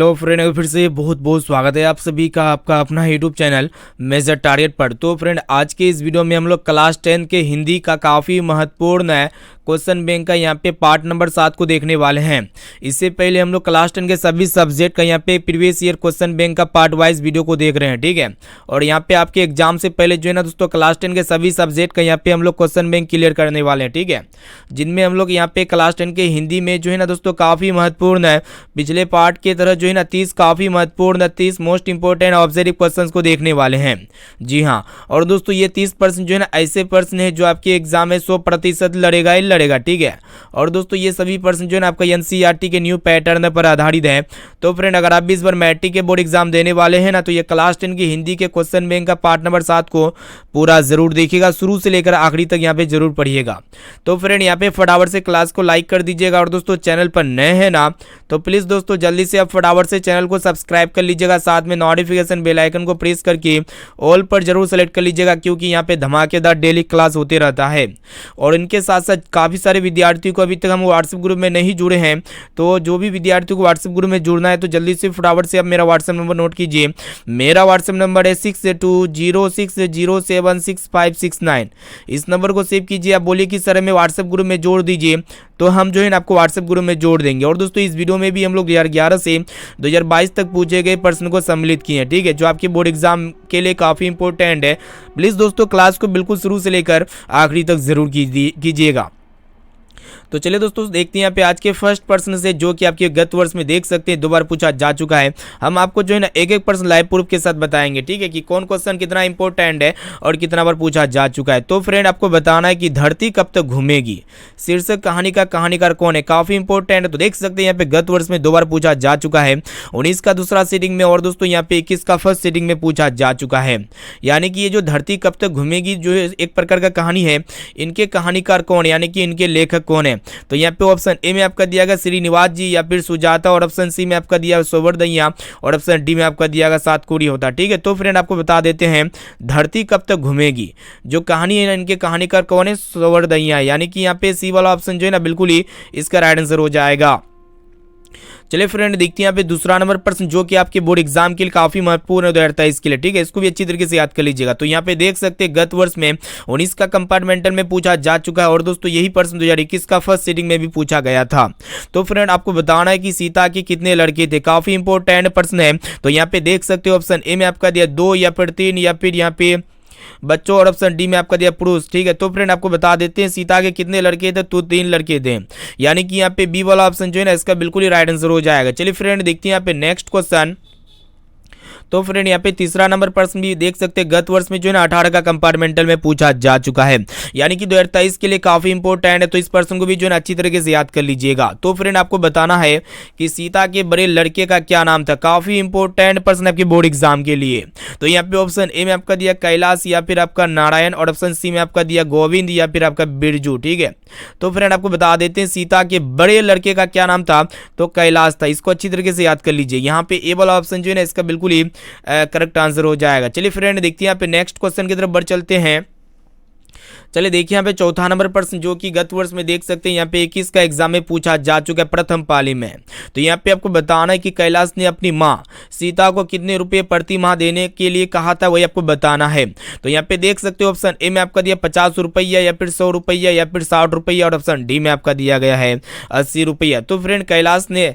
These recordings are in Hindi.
तो फ्रेंड फिर से बहुत बहुत स्वागत है आप सभी का आपका अपना यूट्यूब चैनल मेजर टारगेट पर। तो फ्रेंड आज के इस वीडियो में हम लोग क्लास 10 के हिंदी का काफ़ी महत्वपूर्ण है क्वेश्चन बैंक का यहाँ पे पार्ट नंबर 7 को देखने वाले हैं। इससे पहले हम लोग क्लास 10 के सभी सब्जेक्ट का यहाँ पे प्रीवियस ईयर क्वेश्चन बैंक का पार्ट वाइज वीडियो को देख रहे हैं, ठीक है। और यहाँ पे आपके एग्जाम से पहले जो है ना दोस्तों क्लास 10 के सभी सब्जेक्ट का यहाँ पे हम लोग क्वेश्चन बैंक क्लियर करने वाले हैं, ठीक है। जिनमें हम लोग यहाँ पे क्लास 10 के हिंदी में जो है ना दोस्तों काफ़ी महत्वपूर्ण है, पिछले पार्ट की तरह जो है ना 30 काफ़ी महत्वपूर्ण 30 मोस्ट इंपॉर्टेंट ऑब्जर्व क्वेश्चंस को देखने वाले हैं। जी हाँ, और दोस्तों ये 30% जो है ना ऐसे प्रश्न है जो आपके एग्जाम में 100% लड़ेगा ही लड़ेगा, ठीक है। और दोस्तों ये सभी प्रश्न जो है ना आपका एनसीईआरटी के न्यू पैटर्न पर आधारित है। तो फ्रेंड अगर आप भी इस बार मैट्रिक के बोर्ड एग्जाम देने वाले हैं ना, तो ये क्लास 10 की हिंदी के क्वेश्चन बैंक का पार्ट नंबर 7 को पूरा जरूर देखिएगा, शुरू से लेकर आखिरी तक यहाँ पे जरूर पढ़िएगा। तो फ्रेंड यहाँ पे फटाफट से क्लास को लाइक कर दीजिएगा, और दोस्तों चैनल पर नए हैं ना तो प्लीज दोस्तों जल्दी से आप फटाफट से चैनल को सब्सक्राइब कर लीजिएगा, साथ में नोटिफिकेशन बेल आइकन को प्रेस करके ऑल पर जरूर सेलेक्ट कर लीजिएगा, क्योंकि यहाँ पे धमाकेदार डेली क्लास होते रहता है। और इनके साथ साथ काफ़ी सारे विद्यार्थियों को अभी तक हम व्हाट्सएप ग्रुप में नहीं जुड़े हैं, तो जो भी विद्यार्थियों को व्हाट्सएप ग्रुप में जुड़ना है तो जल्दी से फटाफट से आप मेरा व्हाट्सएप नंबर नोट कीजिए। मेरा व्हाट्सएप नंबर है 6206076569। इस नंबर को सेव कीजिए, आप बोलिए कि सर हमें व्हाट्सएप ग्रुप में जोड़ दीजिए, तो हम जो है ना आपको व्हाट्सएप ग्रुप में जोड़ देंगे। और दोस्तों इस वीडियो में भी हम लोग 2011 से 2022 तक पूछे गए प्रश्न को सम्मिलित किए हैं, ठीक है, जो आपके बोर्ड एग्जाम के लिए काफ़ी इंपॉर्टेंट है। प्लीज़ दोस्तों क्लास को बिल्कुल शुरू से लेकर आखिरी तक जरूर कीजिएगा। तो चलिए दोस्तों देखते हैं यहाँ पे आज के फर्स्ट प्रश्न से, जो कि आपके गत वर्ष में देख सकते हैं 2 बार पूछा जा चुका है। हम आपको जो है ना एक एक प्रश्न लाइव प्रूफ के साथ बताएंगे, ठीक है, कि कौन क्वेश्चन कितना इंपॉर्टेंट है और कितना बार पूछा जा चुका है। तो फ्रेंड आपको बताना है कि धरती कब तक घूमेगी, शीर्षक कहानी का कहानीकार कौन है, काफी इंपॉर्टेंट है। तो देख सकते हैं यहाँ पे गत वर्ष में 2 बार पूछा जा चुका है, 19 का दूसरा सीटिंग में, और दोस्तों यहाँ पे 21 का फर्स्ट सीटिंग में पूछा जा चुका है। यानी कि ये जो धरती कब तक घूमेगी जो है एक प्रकार का कहानी है, इनके कहानीकार कौन है, यानी कि इनके लेखक कौन है। तो यहाँ पे ऑप्शन ए में आपका दिया गया श्रीनिवास जी, या फिर सुजाता, और ऑप्शन सी में आपका दिया सोवरदैया, और ऑप्शन डी में आपका दिया गया सातकोड़ी होता, ठीक है। तो फ्रेंड आपको बता देते हैं धरती कब तक घूमेगी जो कहानी है, इनके कहानीकार कौन है, सोवरदैया, यानी कि यहाँ पे सी वाला ऑप्शन जो है ना बिल्कुल ही इसका राइट आंसर हो जाएगा। चलिए फ्रेंड देखते हैं यहाँ पे दूसरा नंबर प्रश्न, जो कि आपके बोर्ड एग्जाम के लिए काफी महत्वपूर्ण है 2023 के लिए, ठीक है। इसको भी अच्छी तरीके से याद कर लीजिएगा। तो यहाँ पे देख सकते हैं गत वर्ष में 19 का कंपार्टमेंटल में पूछा जा चुका है, और दोस्तों यही प्रश्न 2021 का फर्स्ट सीटिंग में भी पूछा गया था। तो फ्रेंड आपको बताना है कि सीता के कितने लड़के थे, काफी इंपॉर्टेंट प्रश्न है। तो यहाँ पे देख सकते हो ऑप्शन ए में आपका दिया 2, या फिर 3, या फिर यहाँ पे बच्चों, और ऑप्शन डी में आपका दिया पुरुष, ठीक है। तो फ्रेंड आपको बता देते हैं सीता के कितने लड़के थे, तो 3 लड़के थे, यानी कि यहाँ पे बी वाला ऑप्शन जो है ना इसका बिल्कुल ही राइट आंसर हो जाएगा। चलिए फ्रेंड देखते हैं यहाँ पे नेक्स्ट क्वेश्चन। तो फ्रेंड यहाँ पे तीसरा नंबर प्रश्न भी देख सकते हैं गत वर्ष में जो है ना 18 का कंपार्टमेंटल में पूछा जा चुका है, यानी कि 2023 के लिए काफी इंपॉर्टेंट है। तो इस प्रश्न को भी जो है ना अच्छी तरीके से याद कर लीजिएगा। तो फ्रेंड आपको बताना है कि सीता के बड़े लड़के का क्या नाम था, काफी इंपॉर्टेंट प्रश्न आपके बोर्ड एग्जाम के लिए। तो यहाँ पे ऑप्शन ए में आपका दिया कैलाश, या फिर आपका नारायण, और ऑप्शन सी में आपका दिया गोविंद, या फिर आपका बिरजू, ठीक है। तो फ्रेंड आपको बता देते हैं सीता के बड़े लड़के का क्या नाम था, तो कैलाश था। इसको अच्छी तरीके से याद कर लीजिए। यहाँ पे ए वाला ऑप्शन जो है ना इसका बिल्कुल ही करेक्ट आंसर हो जाएगा। चलिए फ्रेंड देखते हैं यहाँ पे नेक्स्ट क्वेश्चन की तरफ बढ़ चलते हैं। चलिए देखिए यहाँ पे चौथा नंबर प्रश्न, जो कि गत वर्ष में देख सकते हैं यहाँ पे 21 का एग्जाम में पूछा जा चुका है प्रथम पाली में। तो यहाँ पे आपको बताना है कि कैलाश ने अपनी माँ सीता को कितने रुपए प्रति माह देने के लिए कहा था, वही आपको बताना है। तो यहाँ पे देख सकते हो ऑप्शन ए में आपका दिया 50 रुपया, या फिर 100 रुपया, या फिर 60 रुपया, और ऑप्शन डी में आपका दिया गया है 80 रुपया। तो फ्रेंड कैलाश ने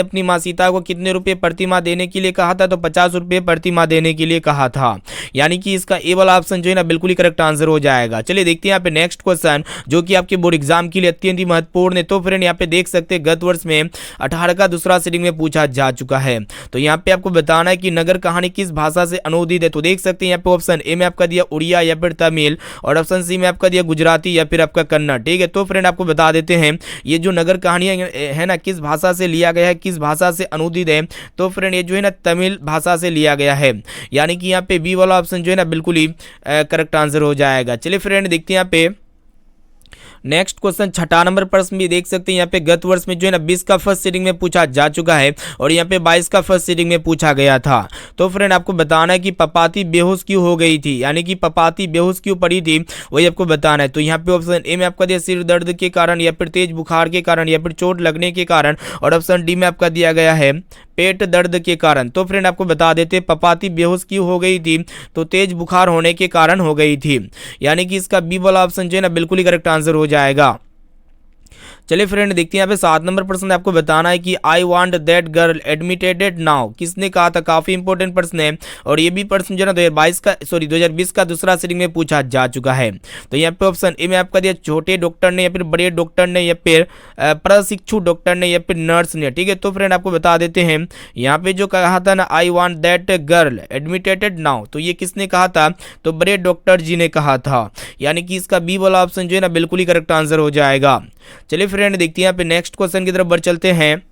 अपनी माँ सीता को कितने रुपये प्रति माह देने के लिए कहा था, तो 50 रुपये प्रति माह देने के लिए कहा था, यानी कि इसका ए वाला ऑप्शन जो है ना बिल्कुल ही करेक्ट आंसर हो जाएगा। चलिए देखते हैं यहाँ पे नेक्स्ट क्वेश्चन, जो कि आपके बोर्ड एग्जाम के लिए अत्यंत ही महत्वपूर्ण है। तो फ्रेंड यहाँ पे देख सकते हैं गत वर्ष में 18 का दूसरा सीटिंग में पूछा जा चुका है। तो यहाँ पे आपको बताना है कि नगर कहानी किस भाषा से अनुवादित है। तो देख सकते हैं यहाँ पे ऑप्शन ए में आपका दिया उड़िया, या फिर तमिल, और ऑप्शन सी में आपका दिया गुजराती, या फिर आपका कन्नड़, ठीक है। तो फ्रेंड आपको बता देते हैं ये जो नगर कहानी है ना किस भाषा से लिया गया है, किस भाषा से अनुवादित है। तो फ्रेंड ये जो है ना तमिल भाषा से लिया गया है, यानी कि यहाँ पे बी वाला ऑप्शन जो है ना बिल्कुल ही करेक्ट आंसर हो जाएगा। चलिए फ्रेंड देखते हैं यहाँ पे नेक्स्ट क्वेश्चन, छठा नंबर प्रश्न भी देख सकते हैं यहाँ पे गत वर्ष में जो है ना 20 का फर्स्ट सीटिंग में पूछा जा चुका है, और यहाँ पे 22 का फर्स्ट सीटिंग में पूछा गया था। तो फ्रेंड आपको बताना है कि पपाती बेहोश क्यों हो गई थी, यानी कि पपाती बेहोश क्यों पड़ी थी, वही आपको बताना है। तो यहाँ पे ऑप्शन ए में आपका दिया सिर दर्द के कारण, या फिर तेज बुखार के कारण, या फिर चोट लगने के कारण, और ऑप्शन डी में आपका दिया गया है पेट दर्द के कारण। तो फ्रेंड आपको बता देते पपाती बेहोश क्यों हो गई थी, तो तेज बुखार होने के कारण हो गई थी। यानी कि इसका बी वाला ऑप्शन जो है ना बिल्कुल ही करेक्ट आंसर हो जाएगा। चलिए फ्रेंड देखते हैं यहाँ पे 7 नंबर प्रश्न आपको बताना है कि I want that girl admitted now किसने कहा था। काफी इंपॉर्टेंट प्रश्न है और ये भी प्रश्न जो है ना 2020 का दूसरा सीटिंग में पूछा जा चुका है। तो यहाँ पे ऑप्शन ए में आपका दिया छोटे डॉक्टर ने या फिर बड़े डॉक्टर ने या फिर प्रशिक्षु डॉक्टर ने या फिर नर्स ने। ठीक है, तो फ्रेंड आपको बता देते हैं यहाँ पे जो कहा था ना I want that girl admitted now, तो ये किसने कहा था, तो बड़े डॉक्टर जी ने कहा था। यानी कि इसका बी वाला ऑप्शन जो है ना बिल्कुल ही करेक्ट आंसर हो जाएगा। चलिए फ्रेंड देखते हैं यहाँ पे नेक्स्ट क्वेश्चन की तरफ बढ़ चलते हैं।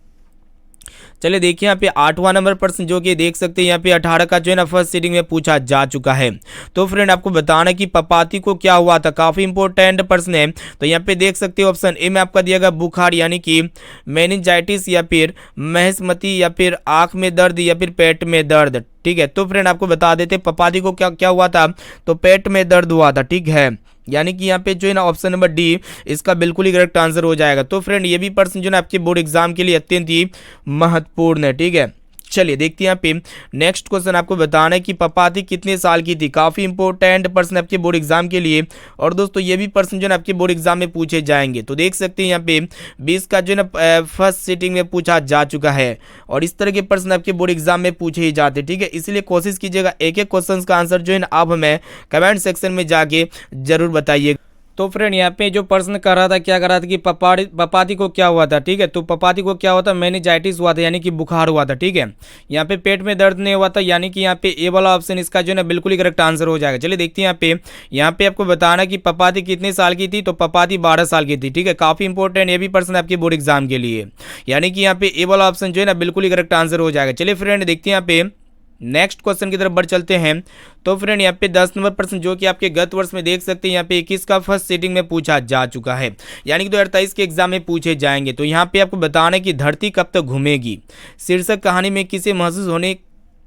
चलिए देखिए यहाँ पे 8वां नंबर प्रश्न जो कि देख सकते हैं यहाँ पे 18 का जो है ना फर्स्ट सीटिंग में पूछा जा चुका है। तो फ्रेंड आपको बताना कि पपाती को क्या हुआ था, काफी इंपॉर्टेंट प्रश्न है। तो यहाँ पे देख सकते हो ऑप्शन ए में आपका दिया गया बुखार यानी कि मेनिंजाइटिस या फिर महस्मती या फिर आंख में दर्द या फिर पेट में दर्द। ठीक है, तो फ्रेंड आपको बता देते पपाती को क्या क्या हुआ था, तो पेट में दर्द हुआ था। ठीक है, यानी कि यहाँ पे जो है ना ऑप्शन नंबर डी इसका बिल्कुल ही करेक्ट आंसर हो जाएगा। तो फ्रेंड ये भी प्रश्न जो है ना आपके बोर्ड एग्जाम के लिए अत्यंत ही महत्वपूर्ण है। ठीक है, चलिए देखते हैं यहाँ पे नेक्स्ट क्वेश्चन आपको बताना है कि पपाती कितने साल की थी। काफी इंपॉर्टेंट प्रश्न आपके बोर्ड एग्जाम के लिए और दोस्तों ये भी प्रश्न जो है ना आपके बोर्ड एग्जाम में पूछे जाएंगे। तो देख सकते हैं यहाँ पे 20 का जो है ना फर्स्ट सीटिंग में पूछा जा चुका है और इस तरह के प्रश्न आपके बोर्ड एग्जाम में पूछे ही जाते। ठीक है, इसलिए कोशिश कीजिएगा एक एक क्वेश्चन का आंसर जो है ना आप हमें कमेंट सेक्शन में जाके जरूर बताइए। तो फ्रेंड यहाँ पे जो प्रश्न कर रहा था क्या कर रहा था कि पपाती को क्या हुआ था। ठीक है, तो पपाती को क्या हुआ था, मेनिंजाइटिस हुआ था यानी कि बुखार हुआ था। ठीक है, यहाँ पे पेट में दर्द नहीं हुआ था, यानी कि यहाँ पे ए वाला ऑप्शन इसका जो है ना बिल्कुल ही करेक्ट आंसर हो जाएगा। चलिए देखते हैं यहाँ पे आपको बताना कि पपाती कितने साल की थी, तो पपाती 12 साल की थी। ठीक है, काफी इंपॉर्टेंट ये भी प्रश्न आपके बोर्ड एग्जाम के लिए, यानी कि यहाँ पे ए वाला ऑप्शन जो है ना बिल्कुल ही करेक्ट आंसर हो जाएगा। चलिए फ्रेंड देखते हैं यहाँ पे नेक्स्ट क्वेश्चन की तरफ बढ़ चलते हैं। तो फ्रेंड यहाँ पे 10 नंबर प्रश्न जो कि आपके गत वर्ष में देख सकते हैं यहाँ पे 21 का फर्स्ट सीटिंग में पूछा जा चुका है, यानी कि 2023 के एग्जाम में पूछे जाएंगे। तो यहाँ पे आपको बताना है कि धरती कब तक घूमेगी शीर्षक कहानी में किसे महसूस होने,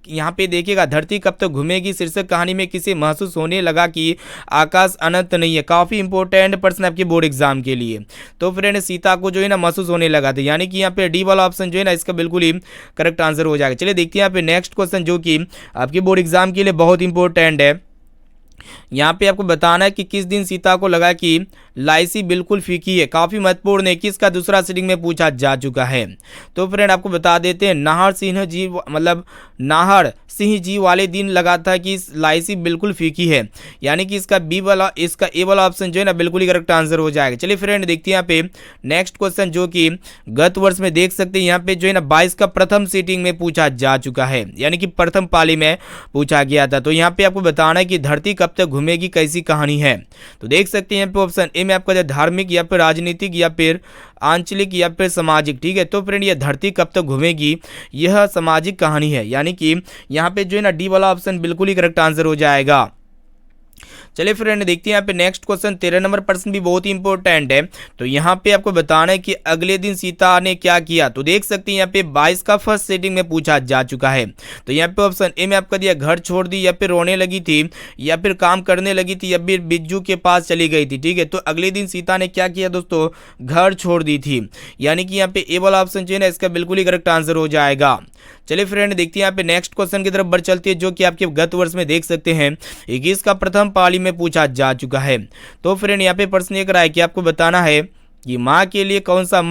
यहाँ पे देखिएगा धरती कब तक घूमेगी शीर्षक कहानी में किसे महसूस होने लगा कि आकाश अनंत नहीं है। काफी इंपॉर्टेंट प्रश्न आपके बोर्ड एग्जाम के लिए। तो फ्रेंड सीता को जो है ना महसूस होने लगा था, यानी कि यहाँ पे डी वाला ऑप्शन जो है ना इसका बिल्कुल ही करेक्ट आंसर हो जाएगा। चलिए देखते हैं यहाँ पे नेक्स्ट क्वेश्चन जो कि आपके बोर्ड एग्जाम के लिए बहुत इंपॉर्टेंट है। यहाँ पे आपको बताना है कि किस दिन सीता को लगा कि लाइसी बिल्कुल फीकी है। काफी महत्वपूर्ण है, किसका दूसरा सीटिंग में पूछा जा चुका है। तो फ्रेंड आपको बता देते हैं नाहर सिंह जी वाले दिन लगा था कि लाइसी बिल्कुल फीकी है, यानी कि इसका ए वाला ऑप्शन जो है ना बिल्कुल ही करेक्ट आंसर हो जाएगा। चलिए फ्रेंड देखते हैं यहाँ पे नेक्स्ट क्वेश्चन जो कि गत वर्ष में देख सकते हैं यहाँ पे जो है ना 22 का प्रथम सीटिंग में पूछा जा चुका है, यानी कि प्रथम पाली में पूछा गया था। तो यहाँ पे आपको बताना है कि धरती कब तक घूमेगी कैसी कहानी है। तो देख सकते हैं यहाँ पे ऑप्शन ए में आपका धार्मिक या फिर राजनीतिक या फिर आंचलिक या फिर सामाजिक। ठीक है, तो फ्रेंड ये धरती कब तक घूमेगी यह सामाजिक कहानी है, यानी कि यहाँ पे जो है ना डी वाला ऑप्शन बिल्कुल ही करेक्ट आंसर हो जाएगा। चलिए फ्रेंड देखते हैं यहाँ पे नेक्स्ट क्वेश्चन 13 नंबर प्रश्न भी बहुत ही इंपॉर्टेंट है। तो यहाँ पे आपको बताना है कि अगले दिन सीता ने क्या किया। तो देख सकते हैं यहाँ पे 22 का फर्स्ट सेटिंग में पूछा जा चुका है। तो यहाँ पे ऑप्शन ए में आपका दिया घर छोड़ दी या फिर रोने लगी थी या फिर काम करने लगी थी या फिर बिज्जू के पास चली गई थी। ठीक है, तो अगले दिन सीता ने क्या किया दोस्तों, घर छोड़ दी थी, यानी कि यहाँ पे ए वाला ऑप्शन जो है ना इसका बिल्कुल ही करेक्ट आंसर हो जाएगा। चलिए फ्रेंड देखते हैं यहाँ पे नेक्स्ट क्वेश्चन की तरफ बढ़ चलती है जो कि आपके गत वर्ष में देख सकते हैं 21 का प्रथम पाली में पूछा जा चुका है। तो फ्रेंड यहाँ पे प्रश्न ये है कि आपको बताना है कि माँ के लिए कौन सा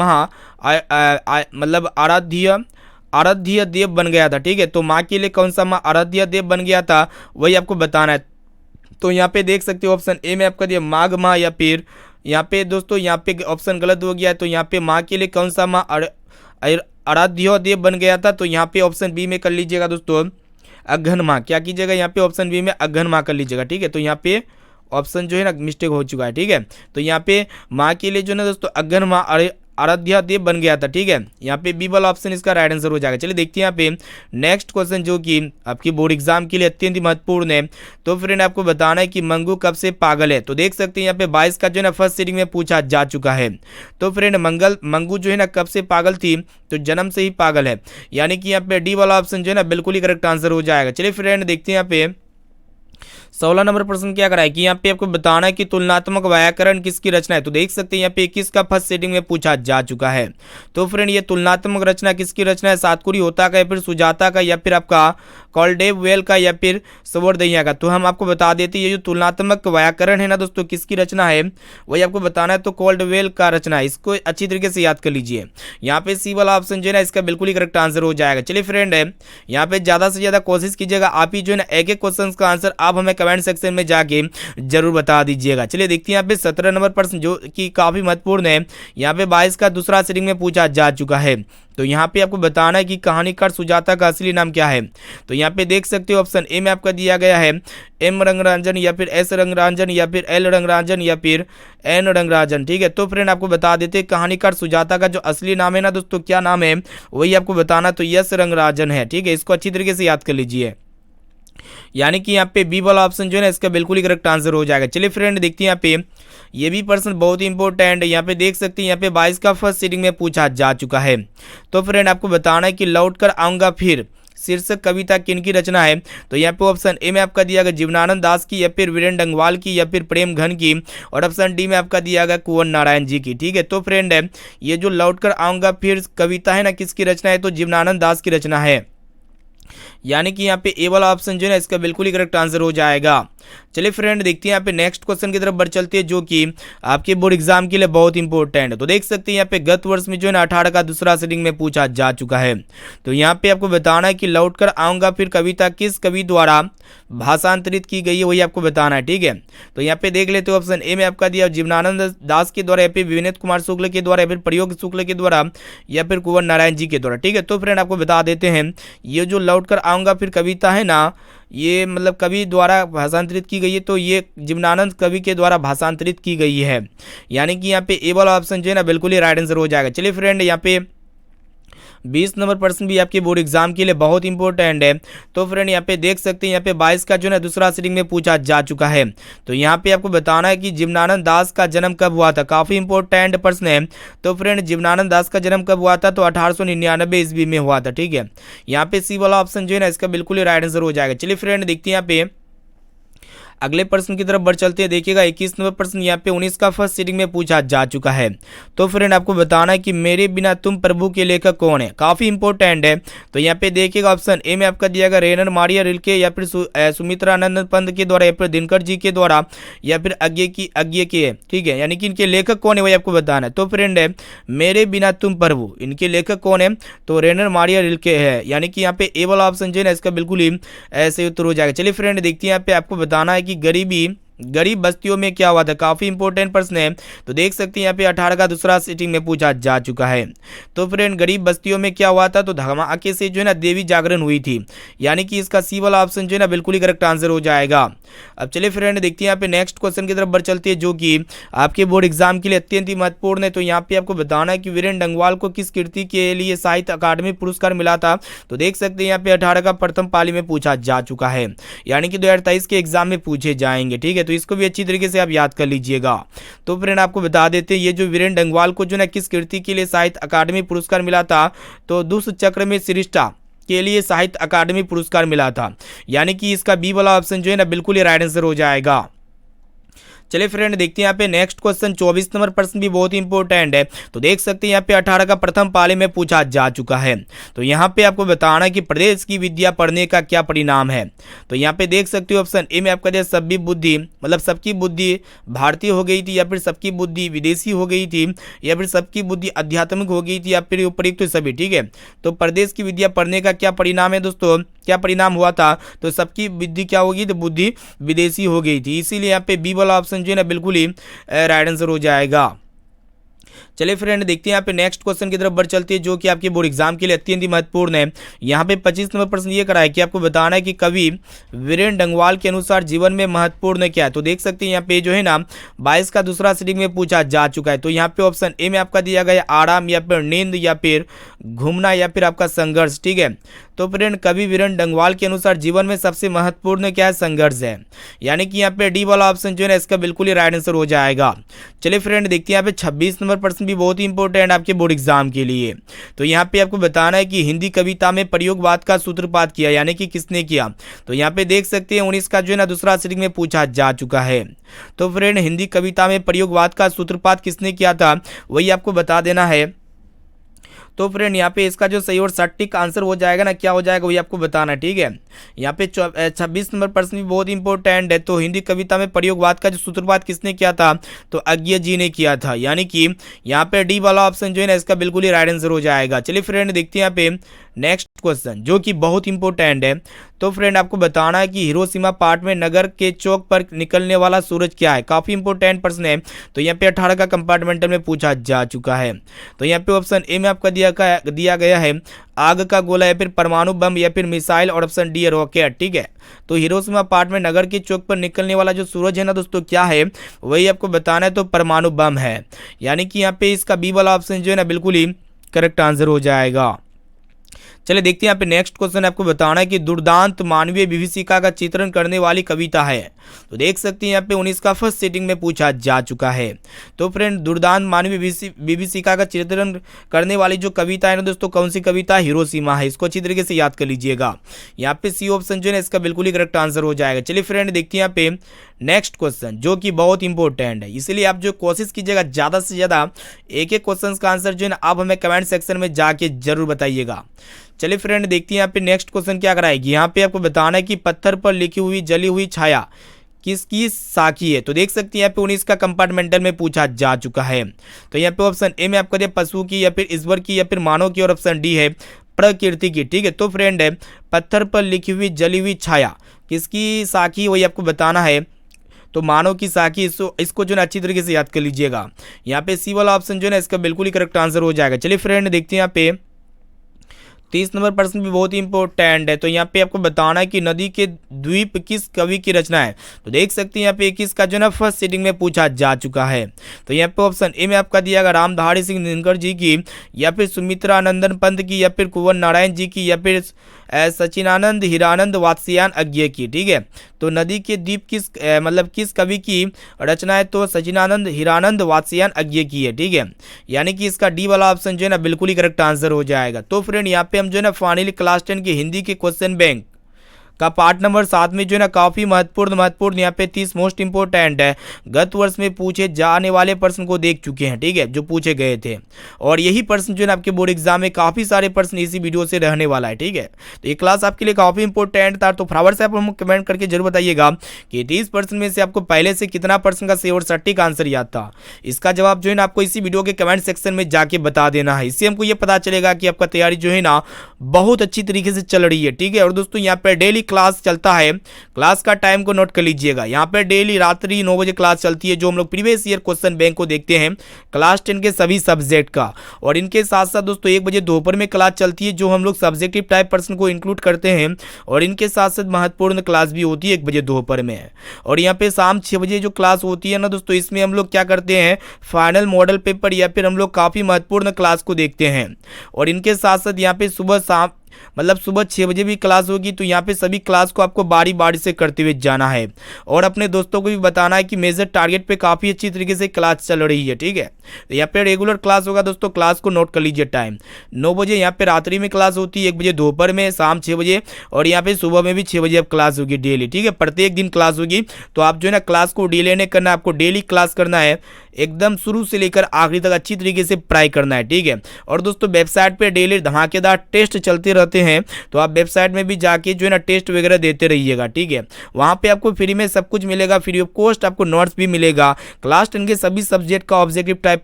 मतलब आराध्य देव बन गया था। ठीक है, तो माँ के लिए कौन सा माँ आराध्य देव बन गया था वही आपको बताना है। तो यहाँ पे देख सकते हो ऑप्शन ए में आपका दिया माघ माँ या फिर यहाँ पे दोस्तों यहाँ पे ऑप्शन गलत हो गया है। तो यहाँ पे माँ के लिए कौन सा माँ आराध्य देव बन गया था, तो यहाँ पे ऑप्शन बी में कर लीजिएगा दोस्तों अघन माँ। क्या कीजिएगा यहाँ पे ऑप्शन बी में अघन माँ कर लीजिएगा। ठीक है, तो यहाँ पे ऑप्शन जो है ना मिस्टेक हो चुका है। ठीक है, तो यहाँ पे माँ के लिए जो है ना दोस्तों अघन माँ आराध्या देव बन गया था। ठीक है, यहाँ पे बी वाला ऑप्शन इसका राइट आंसर हो जाएगा। चलिए देखते हैं यहाँ पे नेक्स्ट क्वेश्चन जो कि आपकी बोर्ड एग्जाम के लिए अत्यंत महत्वपूर्ण है। तो फ्रेंड आपको बताना है कि मंगू कब से पागल है। तो देख सकते हैं यहाँ पे 22 का जो है ना फर्स्ट सीटिंग में पूछा जा चुका है। तो फ्रेंड मंगू जो है ना कब से पागल थी, तो जन्म से ही पागल है, यानी कि यहाँ पे डी वाला ऑप्शन जो है ना बिल्कुल ही करेक्ट आंसर हो जाएगा। चलिए फ्रेंड देखते हैं यहाँ पे 16 नंबर प्रश्न क्या करा है कि यहाँ पे आपको बताना है कि तुलनात्मक व्याकरण किसकी रचना है। तो देख सकते हैं यहाँ पे 21 का फर्स्ट सेटिंग में पूछा जा चुका है। तो फ्रेंड ये तुलनात्मक रचना किसकी रचना है, सातकुरी होता का या फिर सुजाता का या फिर आपका कॉलडेव वेल का या फिर सवर्दैया का। तो हम आपको बता देते हैं ये जो तुलनात्मक व्याकरण है ना दोस्तों किसकी रचना है वही आपको बताना है। तो कॉल्डवेल का रचना है, इसको अच्छी तरीके से याद कर लीजिए। यहाँ पे सी वाला ऑप्शन जो है ना इसका बिल्कुल ही करेक्ट आंसर हो जाएगा। चलिए फ्रेंड है यहाँ पे ज़्यादा से ज़्यादा कोशिश कीजिएगा, आप ही जो है ना एक एक क्वेश्चन का आंसर आप हमें कमेंट सेक्शन में जाके जरूर बता दीजिएगा। चलिए देखते हैं यहाँ पे 17 नंबर प्रश्न जो कि काफ़ी महत्वपूर्ण है। यहाँ पे 22 का दूसरा सेटिंग में पूछा जा चुका है। तो यहाँ पे आपको बताना है कि कहानीकार सुजाता का असली नाम क्या है। तो यहाँ पे देख सकते हो ऑप्शन ए में आपका दिया गया है एम रंगराजन या फिर एस रंगराजन या फिर एल रंगराजन या फिर एन रंगराजन। ठीक है, तो फ्रेंड आपको बता देते हैं कहानीकार सुजाता का जो असली नाम है ना दोस्तों क्या नाम है वही आपको बताना, तो यस रंगराजन है। ठीक है, इसको अच्छी तरीके से याद कर लीजिए। यानी कि यहाँ पे बी वाला ऑप्शन जो है ना इसका बिल्कुल ही करेक्ट आंसर हो जाएगा। चलिए फ्रेंड देखते हैं यहाँ पे ये भी प्रश्न बहुत ही इंपॉर्टेंट है। यहाँ पे देख सकते हैं यहाँ पे 22 का फर्स्ट सीटिंग में पूछा जा चुका है। तो फ्रेंड आपको बताना है कि लौट कर आऊँगा फिर शीर्षक कविता किनकी रचना है। तो यहाँ पे ऑप्शन ए में आपका दिया गया जीवनानंद दास की या फिर वीरेंद्र डंगवाल की या फिर प्रेम घन की, और ऑप्शन डी में आपका दिया गया कुंवर नारायण जी की। ठीक है, तो फ्रेंड है ये जो लौट कर आऊँगा फिर कविता है ना किसकी रचना है, तो जीवनानंद दास की रचना है। यानी कि यहाँ पे ए वाला ऑप्शन जो है ना इसका बिल्कुल ही करेक्ट आंसर हो जाएगा। चलिए फ्रेंड देखते हैं यहाँ पे नेक्स्ट क्वेश्चन की तरफ बढ़ चलते हैं जो कि आपके बोर्ड एग्जाम के लिए बहुत इंपॉर्टेंट है। तो देख सकते हैं यहाँ पे गत वर्ष में जो है ना 18 का दूसरा सीटिंग में पूछा जा चुका है। तो यहाँ पे आपको बताना है कि लौट कर आऊँगा फिर कविता किस कवि द्वारा भाषांतरित की गई है वही आपको बताना है। ठीक है, तो यहाँ पे देख लेते हो ऑप्शन ए में आपका दिया जीवनानंद दास के द्वारा या फिर विनीत कुमार शुक्ल के द्वारा या फिर प्रयोग शुक्ल के द्वारा या फिर कुंवर नारायण जी के द्वारा। ठीक है, तो फ्रेंड आपको बता देते हैं ये जो लौट कर आऊँगा फिर कविता है ना ये मतलब कवि द्वारा भाषांतरित की गई है, तो ये जीवनानंद कवि के द्वारा भाषांतरित की गई है। यानी कि यहाँ पे ए वाला ऑप्शन जो है ना बिल्कुल ही राइट आंसर हो जाएगा। चलिए फ्रेंड यहाँ पे 20 नंबर प्रश्न भी आपके बोर्ड एग्जाम के लिए बहुत इंपॉर्टेंट है। तो फ्रेंड यहाँ पे देख सकते हैं यहाँ पे 22 का जो है दूसरा सीटिंग में पूछा जा चुका है। तो यहाँ पे आपको बताना है कि जीवनानंद दास का जन्म कब हुआ था, काफी इंपॉर्टेंट प्रश्न है। तो फ्रेंड जीवनानंद दास का जन्म कब हुआ था, तो 1899 ईस्वी में हुआ था। ठीक है, यहाँ पे सी वाला ऑप्शन जो है ना इसका बिल्कुल ही राइट आंसर हो जाएगा। चलिए फ्रेंड देखते हैं यहाँ पे अगले प्रश्न की तरफ बढ़ चलते हैं। देखिएगा 21 नंबर प्रश्न यहाँ पे 19 का फर्स्ट सीटिंग में पूछा जा चुका है। तो फ्रेंड आपको बताना है कि मेरे बिना तुम प्रभु के लेखक कौन है, काफी इंपॉर्टेंट है। तो यहाँ पे देखिएगा ऑप्शन ए में आपका दिया गया रेनर मारिया रिल्के या फिर सुमित्रानंद पंत के द्वारा या फिर दिनकर जी के द्वारा या फिर अज्ञे के है। ठीक है, यानी कि इनके लेखक कौन है वही आपको बताना है। तो फ्रेंड है मेरे बिना तुम प्रभु इनके लेखक कौन है, तो रेनर मारिया रिल्के है। यानी कि यहाँ पे ए वाला ऑप्शन जो है ना इसका बिल्कुल ही ऐसे उत्तर हो जाएगा। चलिए फ्रेंड देखते हैं यहाँ पे आपको बताना है कि गरीब बस्तियों में क्या हुआ था, काफी इंपॉर्टेंट प्रश्न है। तो देख सकते हैं यहाँ पे 18 का दूसरा सीटिंग में पूछा जा चुका है। तो फ्रेंड गरीब बस्तियों में क्या हुआ था, तो धमाके से जो है ना देवी जागरण हुई थी। यानी कि इसका सी वाला ऑप्शन जो है ना बिल्कुल ही करेक्ट आंसर हो जाएगा। अब चलिए फ्रेंड देखते हैं यहाँ पे नेक्स्ट क्वेश्चन की तरफ बढ़ चलती है जो कि आपके बोर्ड एग्जाम के लिए अत्यंत ही महत्वपूर्ण है। तो यहाँ पे आपको बताना है कि वीरेंद्र डंगवाल को किस कृति के लिए साहित्य अकादमी पुरस्कार मिला था। तो देख सकते हैं यहाँ पे 18 का प्रथम पाली में पूछा जा चुका है, यानी कि 2023 के एग्जाम में पूछे जाएंगे। ठीक है, तो इसको भी अच्छी तरीके से आप याद कर लीजिएगा। तो फ्रेंड आपको बता देते हैं ये जो वीरेंद्र डंगवाल को जो ना किस कृति के लिए साहित्य अकादमी पुरस्कार मिला था, तो दुष्ट चक्र में श्रेष्ठा के लिए साहित्य अकादमी पुरस्कार मिला था। यानी कि इसका बी वाला ऑप्शन जो है ना बिल्कुल ही राइट आंसर हो जाएगा। चलिए फ्रेंड देखते हैं यहाँ पे नेक्स्ट क्वेश्चन 24 नंबर प्रश्न भी बहुत इंपॉर्टेंट है। तो देख सकते हैं यहाँ पे 18 का प्रथम पाले में पूछा जा चुका है। तो यहाँ पे आपको बताना है कि प्रदेश की विद्या पढ़ने का क्या परिणाम है। तो यहाँ पे देख सकते हो ऑप्शन ए में आपका दिया सभी बुद्धि मतलब सबकी बुद्धि भारतीय हो गई थी या फिर सबकी बुद्धि विदेशी हो गई थी या फिर सबकी बुद्धि आध्यात्मिक हो गई थी या फिर उपयुक्त सभी। ठीक है, तो प्रदेश की विद्या पढ़ने का क्या परिणाम है दोस्तों, क्या परिणाम हुआ था, तो सबकी बुद्धि क्या होगी, तो बुद्धि विदेशी हो गई थी। इसीलिए यहाँ पे बी वाला ऑप्शन जो है ना बिल्कुल ही राइट आंसर हो जाएगा। चलिए फ्रेंड देखते हैं यहाँ पे नेक्स्ट क्वेश्चन की तरफ बढ़ चलती है जो कि आपके बोर्ड एग्जाम के लिए अत्यंत ही महत्वपूर्ण है। यहाँ पे 25 नंबर प्रश्न ये करा है कि आपको बताना है कि कवि वीरेंद्र डंगवाल के अनुसार जीवन में महत्वपूर्ण क्या है। तो देख सकते हैं यहाँ पे जो है ना 22 का दूसरा सीटिंग में पूछा जा चुका है। तो यहाँ पे ऑप्शन ए में आपका दिया गया आराम या फिर नींद या फिर घूमना या फिर आपका संघर्ष। ठीक है, तो फ्रेंड कवि वीरेंद्र डंगवाल के अनुसार जीवन में सबसे महत्वपूर्ण क्या है, संघर्ष है। यानी कि यहाँ पे डी वाला ऑप्शन जो है ना इसका बिल्कुल ही राइट आंसर हो जाएगा। चलिए फ्रेंड देखते हैं यहाँ पे 26 नंबर प्रश्न प्रश्न भी बहुत ही इंपॉर्टेंट आपके बोर्ड एग्जाम के लिए। तो यहाँ पे आपको बताना है कि हिंदी कविता में प्रयोगवाद का सूत्रपात किया, यानी कि किसने किया। तो यहाँ पे देख सकते हैं 19 का जो है ना दूसरा सिटिंग में पूछा जा चुका है। तो फ्रेंड हिंदी कविता में प्रयोगवाद का सूत्रपात किसने किया था वही आपको बता देना है। तो फ्रेंड यहाँ पे इसका जो सही और सटीक आंसर हो जाएगा ना, क्या हो जाएगा वही आपको बताना है, ठीक है। यहाँ पे 26 नंबर प्रश्न भी बहुत इंपॉर्टेंट है। तो हिंदी कविता में प्रयोगवाद का जो सूत्रपात किसने किया था, तो अज्ञे जी ने किया था, यानी कि यहाँ पे डी वाला ऑप्शन जो है ना इसका बिल्कुल ही राइट आंसर हो जाएगा। चलिए फ्रेंड देखते हैं यहाँ पे नेक्स्ट क्वेश्चन जो कि बहुत इंपॉर्टेंट है। तो फ्रेंड आपको बताना है कि हिरोशिमा पार्ट में नगर के चौक पर निकलने वाला सूरज क्या है, काफी इंपॉर्टेंट प्रश्न है। तो यहाँ पे 18 का कंपार्टमेंटल में पूछा जा चुका है। तो यहाँ पे ऑप्शन ए में आपका दिया गया है आग का गोला या फिर परमाणु बम या फिर मिसाइल, और ऑप्शन डी है रॉकेट, ठीक है। तो हिरोशिमा पार्ट में नगर के चौक पर निकलने वाला जो सूरज है ना दोस्तों क्या है वही आपको बताना है, तो परमाणु बम है, यानी कि यहाँ पे इसका बी वाला ऑप्शन जो है ना बिल्कुल ही करेक्ट आंसर हो जाएगा। चलिए देखते हैं यहाँ पे नेक्स्ट क्वेश्चन आपको बताना है कि दुर्दांत मानवीय विभीषिका का चित्रण करने वाली कविता है। तो देख सकते हैं यहाँ पे 19 का फर्स्ट सीटिंग में पूछा जा चुका है। तो फ्रेंड दुर्दांत मानवीय विभीषिका का चित्रण करने वाली जो कविता है ना दोस्तों कौन सी कविता, हिरोशिमा है। इसको अच्छी तरीके से याद कर लीजिएगा। यहाँ पे सी ऑप्शन जो है इसका बिल्कुल ही करेक्ट आंसर हो जाएगा। चलिए फ्रेंड देखते हैं यहाँ पे नेक्स्ट क्वेश्चन जो कि बहुत इंपॉर्टेंट है, इसलिए आप जो कोशिश कीजिएगा ज़्यादा से ज़्यादा एक एक क्वेश्चन का आंसर जो है ना आप हमें कमेंट सेक्शन में जाके जरूर बताइएगा। चलिए फ्रेंड देखते हैं यहाँ पे नेक्स्ट क्वेश्चन क्या कराएगी। यहाँ पे आपको बताना है कि पत्थर पर लिखी हुई जली हुई छाया किसकी साखी है। तो देख सकते हैं यहाँ पे 19 का कंपार्टमेंटल में पूछा जा चुका है। तो यहाँ पे ऑप्शन ए में आपको दिया पशु की या फिर ईश्वर की या फिर मानव की, और ऑप्शन डी है प्रकृति की, ठीक है। तो फ्रेंड है पत्थर पर लिखी हुई जली हुई छाया किसकी साखी वही आपको बताना है, तो मानव की साखी। इसको जो है अच्छी तरीके से याद कर लीजिएगा। यहाँ पे सी वाला ऑप्शन जो है ना इसका बिल्कुल ही करेक्ट आंसर हो जाएगा। चलिए फ्रेंड देखते हैं यहाँ पे 30 नंबर प्रश्न भी बहुत ही इंपॉर्टेंट है। तो यहाँ पे आपको बताना है कि नदी के द्वीप किस कवि की रचना है। तो देख सकते हैं यहाँ पे 21 का जो ना फर्स्ट सीटिंग में पूछा जा चुका है। तो यहाँ पे ऑप्शन ए में आपका दिया गया रामधारी सिंह दिनकर जी की या फिर सुमित्रा नंदन पंत की या फिर कुंवर नारायण जी की या फिर सचिनानंद हीरानंद वात्स्यायन अज्ञे की, ठीक है। तो नदी के द्वीप किस कवि की रचना है, तो सचिनानंद हीरानंद वात्स्यायन अज्ञे की है, ठीक है। यानी कि इसका डी वाला ऑप्शन जो है ना बिल्कुल ही करेक्ट आंसर हो जाएगा। तो फ्रेंड यहाँ पे हम जो है ना फाइनली क्लास 10 के हिंदी के क्वेश्चन बैंक का पार्ट नंबर 7 में जो है ना काफ़ी महत्वपूर्ण यहाँ पे 30 मोस्ट इंपॉर्टेंट है गत वर्ष में पूछे जाने वाले प्रश्न को देख चुके हैं, ठीक है, जो पूछे गए थे। और यही प्रश्न जो है ना आपके बोर्ड एग्जाम में काफ़ी सारे प्रश्न इसी वीडियो से रहने वाला है, ठीक है। तो ये क्लास आपके लिए काफ़ी इंपॉर्टेंट था। तो फटाफट से आप हम कमेंट करके जरूर बताइएगा कि 30% में से आपको पहले से कितना प्रश्न का सही और सटीक आंसर याद था। इसका जवाब जो है ना आपको इसी वीडियो के कमेंट सेक्शन में जाके बता देना है। इससे हमको ये पता चलेगा कि आपका तैयारी जो है ना बहुत अच्छी तरीके से चल रही है, ठीक है। और दोस्तों यहाँ पर डेली क्लास चलता है, क्लास का टाइम को नोट कर लीजिएगा। यहाँ पे डेली रात्रि 9 बजे क्लास चलती है, जो हम लोग प्रीवियस ईयर क्वेश्चन बैंक को देखते हैं क्लास 10 के सभी सब्जेक्ट का। और इनके साथ साथ दोस्तों 1 बजे दोपहर में क्लास चलती है, जो हम लोग सब्जेक्टिव टाइप प्रश्न को इंक्लूड करते हैं। और इनके साथ साथ महत्वपूर्ण क्लास भी होती है 1 बजे दोपहर में। और यहाँ पे शाम 6 बजे जो क्लास होती है ना दोस्तों, इसमें हम लोग क्या करते हैं फाइनल मॉडल पेपर या फिर हम लोग काफ़ी महत्वपूर्ण क्लास को देखते हैं। और इनके साथ साथ यहाँ पे सुबह 6 बजे भी क्लास होगी। तो यहाँ पे सभी क्लास को आपको बारी बारी से करते हुए जाना है और अपने दोस्तों को भी बताना है कि मेजर टारगेट पे काफ़ी अच्छी तरीके से क्लास चल रही है, ठीक है। तो यहाँ पे रेगुलर क्लास होगा दोस्तों, क्लास को नोट कर लीजिए। टाइम 9 बजे यहाँ पे रात्रि में क्लास होती है, 1 बजे दोपहर में, शाम 6 बजे, और यहाँ पे सुबह में भी 6 बजे अब क्लास होगी डेली, ठीक है। प्रत्येक दिन क्लास होगी। तो आप जो है ना क्लास को डिले नहीं करना, आपको डेली क्लास करना है, एकदम शुरू से लेकर आखिरी तक अच्छी तरीके से पढ़ाई करना है, ठीक है। और दोस्तों वेबसाइट पे डेली धमाकेदार टेस्ट चलते रहते हैं, तो आप वेबसाइट में भी जाके जो है ना टेस्ट वगैरह देते रहिएगा, ठीक है। वहाँ पे आपको फ्री में सब कुछ मिलेगा, फ्री ऑफ कॉस्ट आपको नोट्स भी मिलेगा। क्लास 10 के सभी सब्जेक्ट का ऑब्जेक्टिव टाइप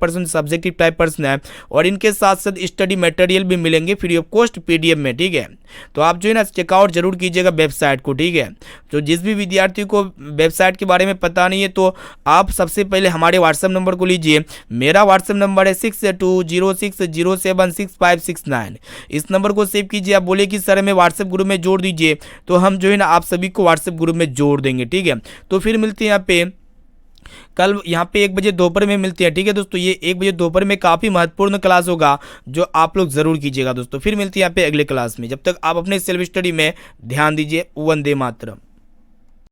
प्रश्न है, और इनके साथ साथ स्टडी मटेरियल भी मिलेंगे फ्री ऑफ कॉस्ट PDF में, ठीक है। तो आप जो है ना चेकआउट जरूर कीजिएगा वेबसाइट को, ठीक है। तो जिस भी विद्यार्थी को वेबसाइट के बारे में पता नहीं है, तो आप सबसे पहले हमारे व्हाट्सएप नंबर को लीजिए। मेरा व्हाट्सएप नंबर है 6206076569। इस नंबर को सेव कीजिए। आप बोले कि सर हमें व्हाट्सएप ग्रुप में जोड़ दीजिए, तो हम जो है ना आप सभी को व्हाट्सएप ग्रुप में जोड़ देंगे, ठीक है। तो फिर मिलते हैं यहाँ पे कल यहाँ पे 1 बजे दोपहर में मिलते हैं, ठीक है दोस्तों। ये 1 बजे दोपहर में काफ़ी महत्वपूर्ण क्लास होगा, जो आप लोग जरूर कीजिएगा दोस्तों। फिर मिलते हैं यहाँ पे अगले क्लास में। जब तक आप अपने सेल्फ स्टडी में ध्यान दीजिए। वंदे मातरम।